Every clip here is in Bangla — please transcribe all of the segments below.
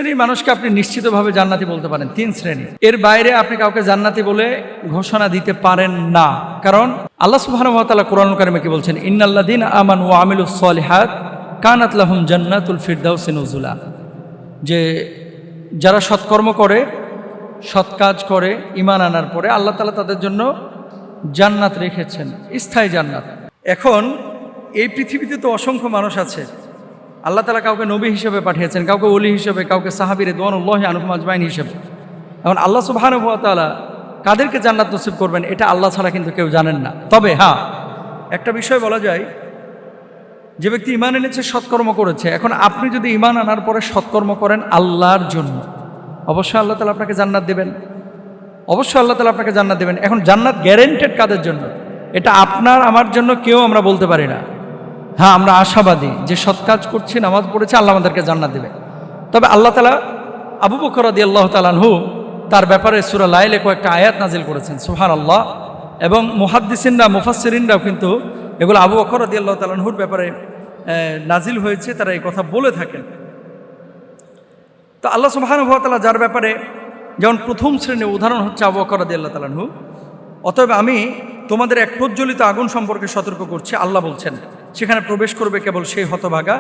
শ্রেণীর মানুষকে আপনি নিশ্চিতভাবে জান্নাতি বলতে পারেন, 3 শ্রেণী। এর বাইরে আপনি কাউকে জান্নাতি বলে ঘোষণা দিতে পারেন না। কারণ আল্লাহ সুবহানাহু ওয়া তাআলা কোরআনুল কারীমে কি বলছেন? ইন্নাল্লাযীনা আমানু ওয়া আমিলুস সলিহাত কানাত লাহুম জান্নাতুল ফিরদাউসি নুজুলা। যে যারা সৎকর্ম করে, সৎ কাজ করে, ঈমান আনার পরে আল্লাহ তাআলা তাদের জন্য জান্নাত রেখেছেন, স্থায়ী জান্নাত। এখন এই পৃথিবীতে তো অসংখ্য মানুষ আছে। আল্লাহ তাআলা কাউকে নবী হিসেবে পাঠিয়েছেন, কাউকে ওলি হিসেবে, কাউকে সাহাবী রিদওয়ানুল্লাহি আনহুম আজমাইন হিসেবে। এখন আল্লাহ সুবহানাহু ওয়া তাআলা কাদেরকে জান্নাত নসিব করবেন এটা আল্লাহ ছাড়া কিন্তু কেউ জানেন না। তবে হ্যাঁ, একটা বিষয় বলা যায়, যে ব্যক্তি ঈমান এনেছে, সৎকর্ম করেছে, এখন আপনি যদি ঈমান আনার পরে সৎকর্ম করেন আল্লাহর জন্য, অবশ্যই আল্লাহ তাআলা আপনাকে জান্নাত দেবেন। অবশ্যই আল্লাহ তাআলা আপনাকে জান্নাত দেবেন। এখন জান্নাত গ্যারেন্টেড কাদের জন্য? এটা আপনার আমার জন্য কেউ আমরা বলতে পারি না। হ্যাঁ, আমরা আশাবাদী যে সৎ কাজ করছি, নামাজ পড়েছি, আল্লাহ আমাদেরকে জান্নাত দেবে। তবে আল্লাহ তাআলা আবু বকর রাদিয়াল্লাহু তাআলা আনহু তার ব্যাপারে সূরা লাইলে কয়েকটা আয়াত নাজিল করেছেন, সুবহানাল্লাহ। এবং মুহাদ্দিসিনরা, মুফাসসিরিনরাও কিন্তু এগুলো আবু বকর রাদিয়াল্লাহু তাআলা আনহুর ব্যাপারে নাজিল হয়েছে, তারা এই কথা বলে থাকেন। তো আল্লাহ সুবহানাহু ওয়া তাআলা যার ব্যাপারে, যেমন প্রথম শ্রেণীর উদাহরণ হচ্ছে আবু বকর রাদিয়াল্লাহু তাআলা আনহু, অতএব আমি তোমাদের এক প্রজ্বলিত আগুন সম্পর্কে সতর্ক করছি, আল্লাহ বলছেন, সেখানে প্রবেশ করবে কেবল সেই হতভাগা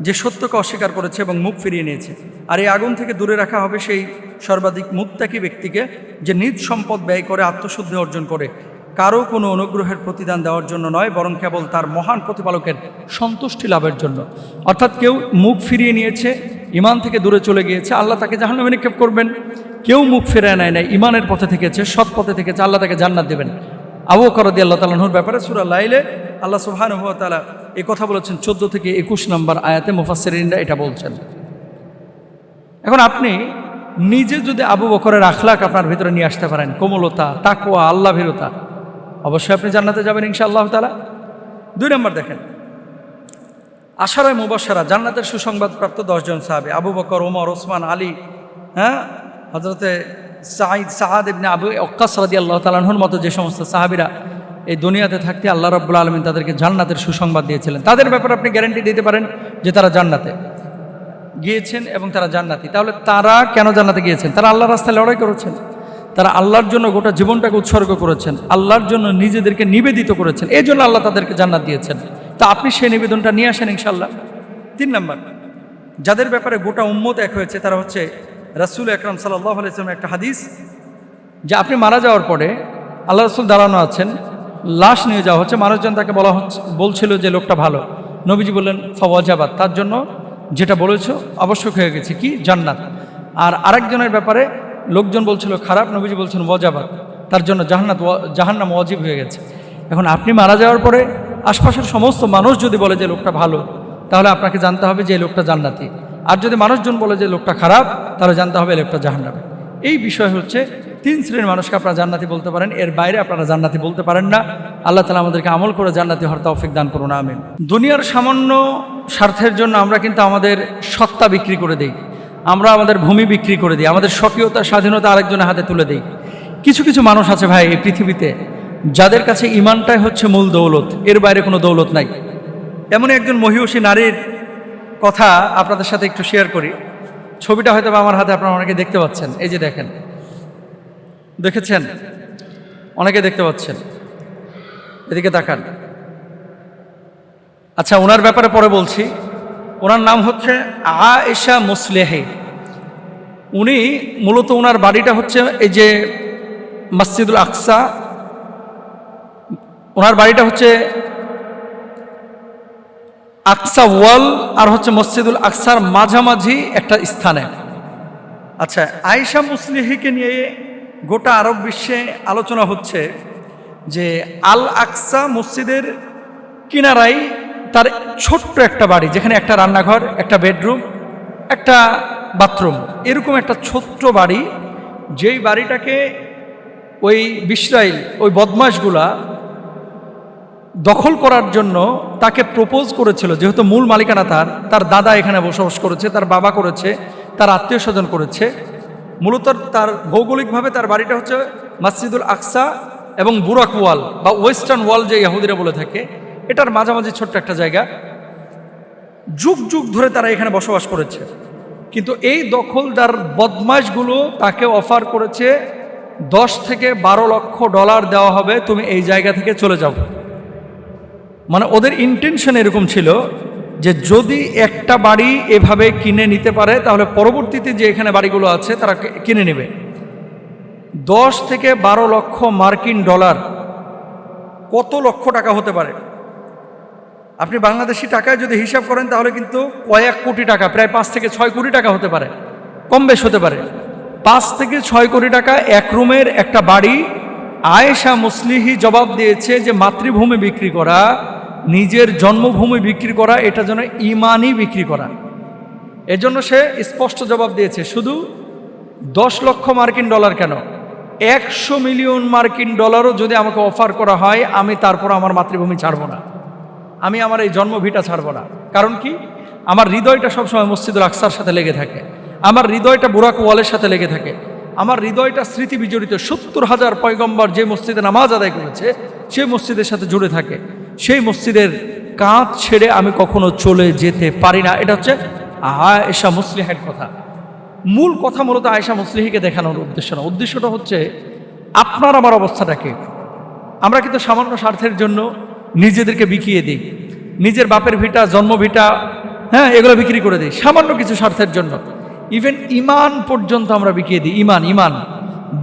যে সত্যকে অস্বীকার করেছে এবং মুখ ফিরিয়ে নিয়েছে। আর এই আগুন থেকে দূরে রাখা হবে সেই সর্বাধিক মুত্তাকি ব্যক্তিকে, যে নিজ সম্পদ ব্যয় করে আত্মশুদ্ধি অর্জন করে, কারো কোনো অনুগ্রহের প্রতিদান দেওয়ার জন্য নয়, বরং কেবল তার মহান প্রতিপালকের সন্তুষ্টি লাভের জন্য। অর্থাৎ কেউ মুখ ফিরিয়ে নিয়েছে, ঈমান থেকে দূরে চলে গিয়েছে, আল্লাহ তাকে জাহান্নামে নিক্ষেপ করবেন। কেউ মুখ ফিরিয়ে নেয় নাই, ঈমানের পথে থেকেছে, সৎ পথে থেকেছে, আল্লাহ তাকে জান্নাত দেবেন। আবু বকর রাদিয়াল্লাহু তাআলা আনহুর ব্যাপারে সূরা লাইলে আল্লাহ সুবহানাহু ওয়া তাআলা এই কথা বলেছেন 14 থেকে 21 নম্বর আয়াতে, মুফাসসিরিনরা এটা বলছেন। এখন আপনি নিজে যদি আবু বকরের আখলাক আপনার ভিতরে নিয়ে আসতে পারেন, কোমলতা, তাকওয়া, আল্লাহ ভীরুতা, অবশ্যই আপনি জান্নাতে যাবেন ইনশাআল্লাহ তাআলা। 2 নম্বর দেখেন, আশারায়ে মুবাশশারা, জান্নাতের সুসংবাদপ্রাপ্ত 10 জন সাহাবী, আবু বকর, ওমর, ওসমান, আলী, হযরতে সাআদ ইবনে আবু ওয়াক্কাস রাদিয়াল্লাহু তাআলা আনহুর মতো যে সমস্ত সাহাবীরা এই দুনিয়াতে থাকতে আল্লাহ রাব্বুল আলামিন তাদেরকে জান্নাতের সুসংবাদ দিয়েছিলেন, তাদের ব্যাপারে আপনি গ্যারান্টি দিতে পারেন যে তারা জান্নাতে গিয়েছেন এবং তারা জান্নাতি। তাহলে তারা কেন জান্নাতে গিয়েছেন? তারা আল্লাহর রাস্তায় লড়াই করেছেন, তারা আল্লাহর জন্য গোটা জীবনটাকে উৎসর্গ করেছেন, আল্লাহর জন্য নিজেদেরকে নিবেদিত করেছেন, এই জন্য আল্লাহ তাদেরকে জান্নাত দিয়েছেন। তা আপনি সেই নিবেদনটা নিয়ে আসেন ইনশাআল্লাহ। 3 নম্বর, যাদের ব্যাপারে গোটা উম্মত এক হয়েছে, তারা হচ্ছে রাসূল আকরাম সাল্লাল্লাহু আলাইহি ওয়াসাল্লামের একটা হাদিস, যে আপনি মারা যাওয়ার পরে আল্লাহ রাসূল দাঁড়ানো আছেন, লাশ নিয়ে যাওয়া হচ্ছে, মানুষজন তাকে বলছিল যে লোকটা ভালো, নবীজি বললেন ফাওয়াজাবাত, তার জন্য যেটা বলেছো আবশ্যক হয়ে গেছে, কি? জান্নাত। আর আরেকজনের ব্যাপারে লোকজন বলছিল খারাপ, নবীজি বলছেন ওয়াজাবাত, তার জন্য জাহান্নাম ওয়াজিব হয়ে গেছে। এখন আপনি মারা যাওয়ার পরে আশপাশের সমস্ত মানুষ যদি বলে যে লোকটা ভালো, তাহলে আপনাকে জানতে হবে যে এই লোকটা জান্নাতি। আর যদি মানুষজন বলে যে লোকটা খারাপ, তাহলে জানতে হবে এই লোকটা জাহান্নামী। এই বিষয় হচ্ছে 3 শ্রেণীর মানুষকে আপনারা জান্নাতি বলতে পারেন, এর বাইরে আপনারা জান্নাতি বলতে পারেন না। আল্লাহ তাআলা আমাদেরকে আমল করে জান্নাতি হওয়ার তৌফিক দান করুন, আমিন। দুনিয়ার সামান্য স্বার্থের জন্য আমরা কিন্তু আমাদের সত্তা বিক্রি করে দিই, আমরা আমাদের ভূমি বিক্রি করে দিই, আমাদের স্বকীয়তা, স্বাধীনতা আরেকজনের হাতে তুলে দিই। কিছু কিছু মানুষ আছে ভাই এই পৃথিবীতে, যাদের কাছে ঈমানটাই হচ্ছে মূল দৌলত, এর বাইরে কোনো দৌলত নাই। এমন একজন মহিয়সী নারীর কথা আপনাদের সাথে একটু শেয়ার করি। ছবিটা হয়তো আমার হাতে আপনারা অনেকে দেখতে পাচ্ছেন, এই যে দেখেন, দেখেছেন? অনেকে দেখতে পাচ্ছেন, এদিকে তাকান। আচ্ছা, ওনার ব্যাপারে পরে বলছি। ওনার নাম হচ্ছে আয়েশা মুসলেহে। উনি মূলত ওনার বাড়িটা হচ্ছে এই যে মসজিদুল আকসা, ওনার বাড়িটা হচ্ছে আকসা ওয়াল আর হচ্ছে মসজিদুল আকসার মাঝামাঝি একটা স্থানে। আচ্ছা, আয়েশা মুসলিহিকে নিয়ে গোটা আরব বিশ্বে আলোচনা হচ্ছে যে আল আকসা মসজিদের কিনারায় তার ছোট্ট একটা বাড়ি, যেখানে একটা রান্নাঘর, একটা বেডরুম, একটা বাথরুম, এরকম একটা ছোট্ট বাড়ি, যেই বাড়িটাকে ওই ইসরাইল, ওই বদমাশগুলা দখল করার জন্য তাকে প্রপোজ করেছিল। যেহেতু মূল মালিকানা তার দাদা এখানে বসবাস করেছে, তার বাবা করেছে, তার আত্মীয় স্বজন করেছে। মূলত তার ভৌগোলিকভাবে তার বাড়িটা হচ্ছে মসজিদুল আকসা এবং বুরাক ওয়াল বা ওয়েস্টার্ন ওয়াল যে ইহুদিরা বলে থাকে, এটার মাঝামাঝি ছোট্ট একটা জায়গা। যুগ যুগ ধরে তারা এখানে বসবাস করেছে। কিন্তু এই দখলদার বদমাশগুলো তাকে অফার করেছে 10 থেকে 12 লক্ষ ডলার দেওয়া হবে, তুমি এই জায়গা থেকে চলে যাও। মানে ওদের ইন্টেনশন এরকম ছিল যে যদি একটা বাড়ি এভাবে কিনে নিতে পারে তাহলে পরবর্তীতে যে এখানে বাড়িগুলো আছে তারা কিনে নেবে। 10 থেকে 12 লক্ষ মার্কিন ডলার কত লক্ষ টাকা হতে পারে? আপনি বাংলাদেশি টাকায় যদি হিসাব করেন তাহলে কিন্তু কয়েক কোটি টাকা, প্রায় 5 থেকে 6 কোটি টাকা হতে পারে, কম বেশ হতে পারে। 5 থেকে 6 কোটি টাকা এক রুমের একটা বাড়ি। আয়েশা মুসলিহি জবাব দিয়েছে যে মাতৃভূমি বিক্রি করা, নিজের জন্মভূমি বিক্রি করা, এটা যেন ইমানই বিক্রি করা। এজন্য সে স্পষ্ট জবাব দিয়েছে, শুধু 10 লক্ষ মার্কিন ডলার কেন, 100 মিলিয়ন মার্কিন ডলারও যদি আমাকে অফার করা হয় আমি তারপর আমার মাতৃভূমি ছাড়ব না, আমি আমার এই জন্মভিটা ছাড়ব না। কারণ কি, আমার হৃদয়টা সবসময় মসজিদুল আকসার সাথে লেগে থাকে, আমার হৃদয়টা বুরাক ওয়ালের সাথে লেগে থাকে, আমার হৃদয়টা স্মৃতি বিজড়িত 70,000 পয়গম্বর যে মসজিদে নামাজ আদায় করেছে সেই মসজিদের সাথে জুড়ে থাকে। সেই মসজিদের কাঁধ ছেড়ে আমি কখনো চলে যেতে পারি না। এটা হচ্ছে আয়েশা মুসলিহের কথা। মূল কথা মূলত আয়েশা মুসলিহিকে দেখানোর উদ্দেশ্য না, উদ্দেশ্যটা হচ্ছে আপনার আমার অবস্থাটাকে। আমরা কিন্তু সামান্য স্বার্থের জন্য নিজেদেরকে বিকিয়ে দিই, নিজের বাপের ভিটা, জন্মভিটা, হ্যাঁ, এগুলো বিক্রি করে দিই সামান্য কিছু স্বার্থের জন্য। ইভেন ইমান পর্যন্ত আমরা বিকিয়ে দিই। ইমান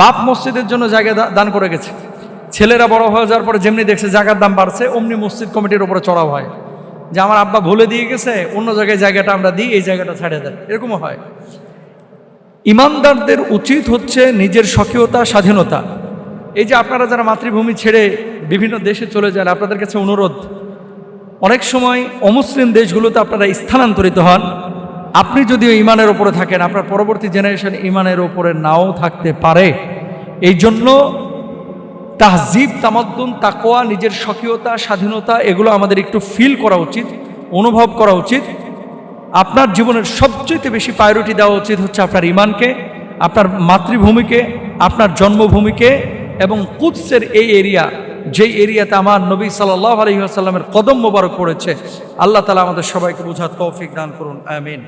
বাপ মসজিদের জন্য জায়গা দান করে গেছে, ছেলেরা বড় হয়ে যাওয়ার পরে যেমনি দেখছে জায়গার দাম বাড়ছে অমনি মসজিদ কমিটির উপরে চড়াও হয় যে আমার আব্বা ভুলে দিয়ে গেছে, অন্য জায়গায় জায়গাটা আমরা দিই, এই জায়গাটা ছেড়ে দেন, এরকমও হয়। ইমানদারদের উচিত হচ্ছে নিজের স্বকীয়তা, স্বাধীনতা। এই যে আপনারা যারা মাতৃভূমি ছেড়ে বিভিন্ন দেশে চলে যান, আপনাদের কাছে অনুরোধ, অনেক সময় অমুসলিম দেশগুলোতে আপনারা স্থানান্তরিত হন, আপনি যদিও ইমানের ওপরে থাকেন, আপনার পরবর্তী জেনারেশন ইমানের ওপরে নাও থাকতে পারে। এই জন্য তাহজিব, তামাদ্দুন, তাকওয়া, নিজের স্বকীয়তা, স্বাধীনতা, এগুলো আমাদের একটু ফিল করা উচিত, অনুভব করা উচিত। আপনার জীবনের সবচেয়ে বেশি প্রায়োরিটি দেওয়া উচিত হচ্ছে আপনার ইমানকে, আপনার মাতৃভূমিকে, আপনার জন্মভূমিকে, এবং কুদসের এই এরিয়া, যেই এরিয়াতে আমার নবী সাল্লাল্লাহু আলাইহি ওয়াসাল্লামের কদম মোবারক পড়েছে। আল্লাহ তাআলা আমাদের সবাইকে বুঝার তৌফিক দান করুন, আমিন।